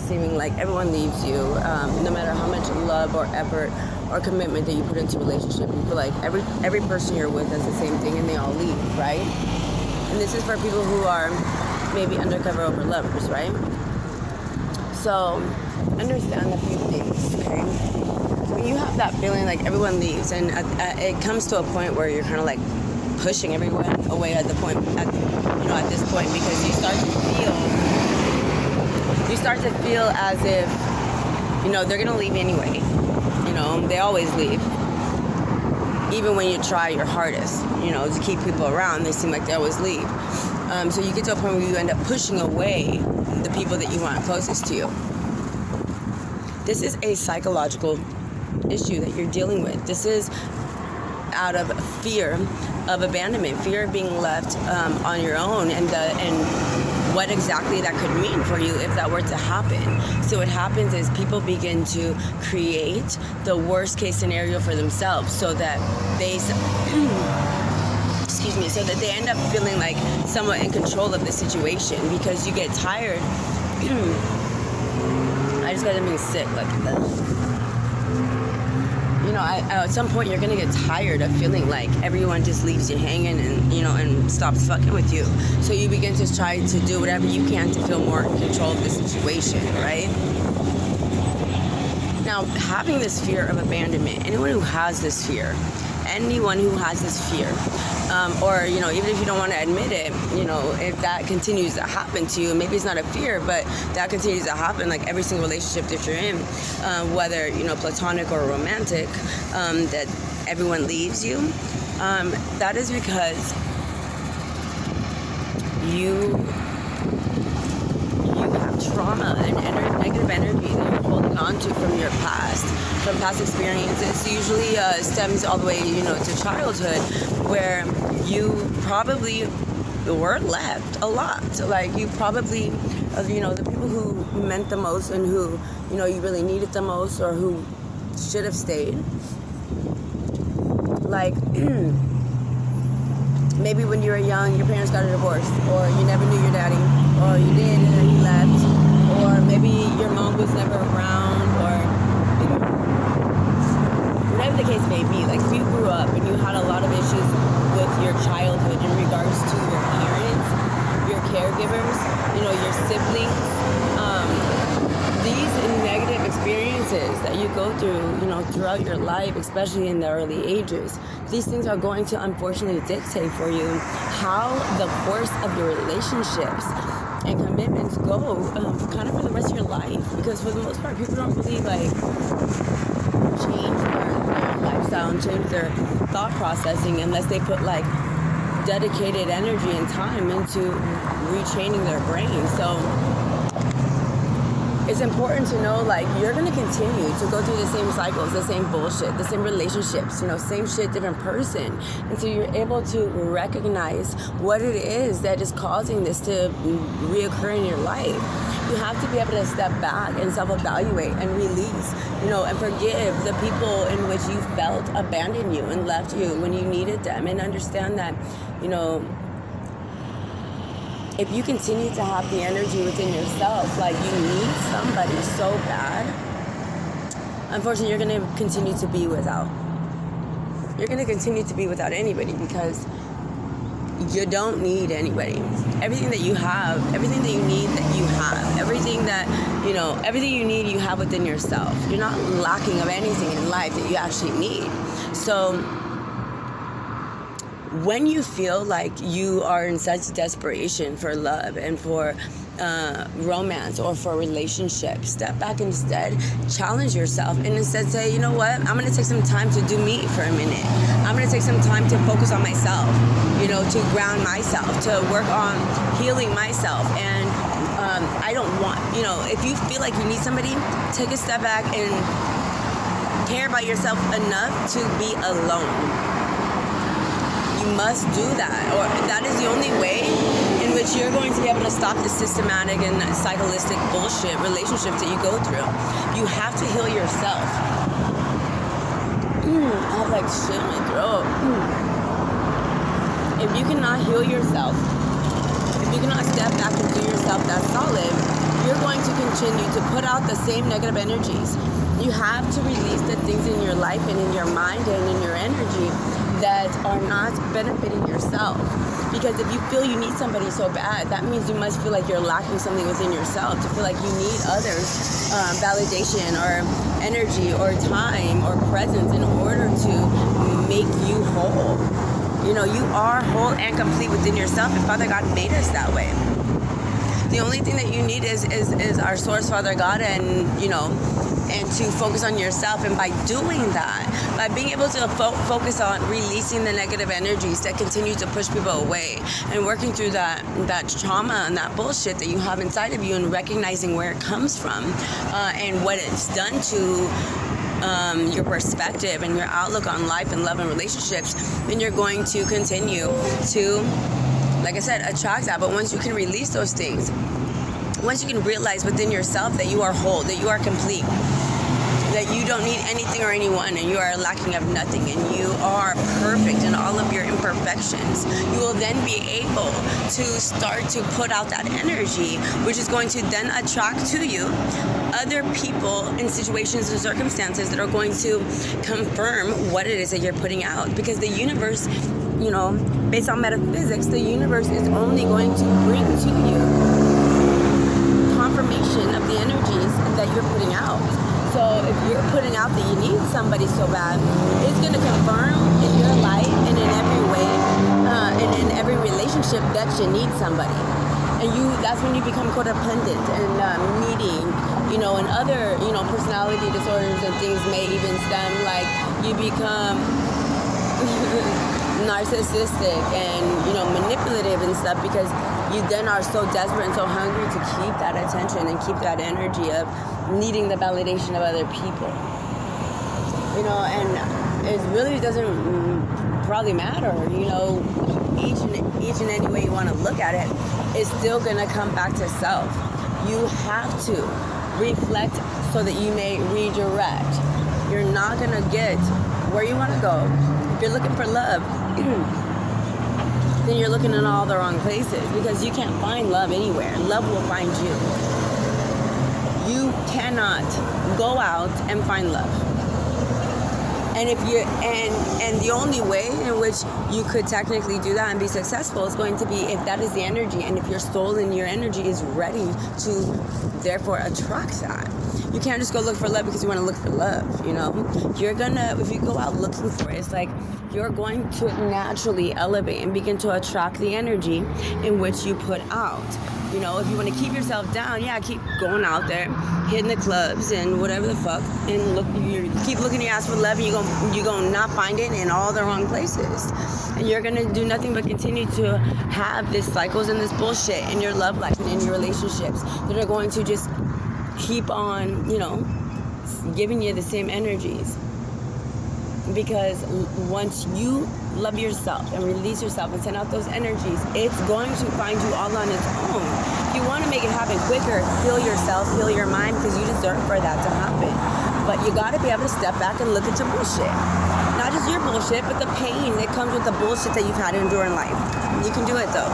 seeming like everyone leaves you, no matter how much love or effort or commitment that you put into a relationship. You feel like every person you're with does the same thing and they all leave, right? And this is for people who are maybe undercover over lovers, right? So understand a few things, okay? When you have that feeling like everyone leaves, and it comes to a point where you're kind of like pushing everyone away at this point, because you start to feel as if, they're gonna leave anyway. They always leave. Even when you try your hardest, to keep people around, they seem like they always leave. So you get to a point where you end up pushing away the people that you want closest to you. This is a psychological issue that you're dealing with. This is out of fear of abandonment, fear of being left on your own, and what exactly that could mean for you if that were to happen. So what happens is people begin to create the worst case scenario for themselves, so that they so that they end up feeling like somewhat in control of the situation, because you get tired. I just got being sick, like at some point you're gonna get tired of feeling like everyone just leaves you hanging and stops fucking with you. So you begin to try to do whatever you can to feel more in control of the situation, right? Now, having this fear of abandonment, anyone who has this fear, or even if you don't want to admit it, if that continues to happen to you, maybe it's not a fear, but that continues to happen, like every single relationship that you're in, whether platonic or romantic, that everyone leaves you, that is because you have trauma and negative energy that you're holding on to from your past, from past experiences. Usually stems all the way, to childhood, where you probably were left a lot. Like you probably, the people who meant the most and who, you really needed the most, or who should have stayed. Like, maybe when you were young, your parents got a divorce, or you never knew your daddy, or you did and then he left, or maybe your mom was never around, or whatever the case may be. Like, if you grew up and you had a lot of issues with your childhood in regards to your parents, your caregivers, your siblings, these negative experiences that you go through, throughout your life, especially in the early ages, these things are going to unfortunately dictate for you how the course of your relationships and commitments go kind of for the rest of your life. Because for the most part, people don't really change their lifestyle and change their thought processing unless they put dedicated energy and time into retraining their brain. So it's important to know, you're going to continue to go through the same cycles, the same bullshit, the same relationships, same shit, different person. And so you're able to recognize what it is that is causing this to reoccur in your life. You have to be able to step back and self-evaluate and release, and forgive the people in which you felt abandoned you and left you when you needed them, and understand that, if you continue to have the energy within yourself, you need somebody so bad, unfortunately, you're going to continue to be without. You're going to continue to be without anybody, because you don't need anybody. Everything that you have, everything that you need, that you have. Everything that, everything you need, you have within yourself. You're not lacking of anything in life that you actually need. So when you feel like you are in such desperation for love and for romance or for relationships, step back instead, challenge yourself, and instead say, you know what, I'm going to take some time to do me for a minute. I'm going to take some time to focus on myself, to ground myself, to work on healing myself. And I don't want, if you feel like you need somebody, take a step back and care about yourself enough to be alone. You must do that, or that is the only way in which you're going to be able to stop the systematic and psycholistic bullshit relationships that you go through. You have to heal yourself. I have shit in my throat. If you cannot heal yourself, if you cannot step back and do yourself that solid, you're going to continue to put out the same negative energies. You have to release the things in your life and in your mind and in your energy that are not benefiting yourself. Because if you feel you need somebody so bad, that means you must feel like you're lacking something within yourself, to feel like you need others' validation or energy or time or presence in order to make you whole. You know, you are whole and complete within yourself, and Father God made us that way. The only thing that you need is our source, Father God, and and to focus on yourself. And by doing that, by being able to focus on releasing the negative energies that continue to push people away, and working through that trauma and that bullshit that you have inside of you, and recognizing where it comes from and what it's done to your perspective and your outlook on life and love and relationships, then you're going to continue to, like I said, attract that. But once you can release those things, once you can realize within yourself that you are whole, that you are complete, that you don't need anything or anyone, and you are lacking of nothing, and you are perfect in all of your imperfections, you will then be able to start to put out that energy, which is going to then attract to you other people in situations and circumstances that are going to confirm what it is that you're putting out. Because the universe, based on metaphysics, the universe is only going to bring to you confirmation of the energies that you're putting out. So if you're putting out that you need somebody so bad, it's going to confirm in your life and in every way and in every relationship that you need somebody. And that's when you become codependent and needy, and other, personality disorders and things may even stem, like you become narcissistic and manipulative and stuff, because you then are so desperate and so hungry to keep that attention and keep that energy of needing the validation of other people, and it really doesn't probably matter, each and any way you want to look at it is still gonna come back to self. You have to reflect so that you may redirect. You're not gonna get where you want to go. If you're looking for love, then you're looking in all the wrong places, because you can't find love anywhere. Love will find you. You cannot go out and find love. And if you and the only way in which you could technically do that and be successful is going to be if that is the energy, and if your soul and your energy is ready to therefore attract that. You can't just go look for love because you want to look for love, You're gonna, if you go out looking for it, it's like you're going to naturally elevate and begin to attract the energy in which you put out. If you want to keep yourself down, keep going out there, hitting the clubs and whatever the fuck, and you keep looking your ass for love, and you're gonna not find it in all the wrong places, and you're gonna do nothing but continue to have these cycles and this bullshit in your love life and in your relationships that are going to just keep on, giving you the same energies. Because once you love yourself and release yourself and send out those energies, it's going to find you all on its own. If you want to make it happen quicker, heal yourself, heal your mind, because you deserve for that to happen. But you got to be able to step back and look at your bullshit. Not just your bullshit, but the pain that comes with the bullshit that you've had to endure in life. You can do it, though.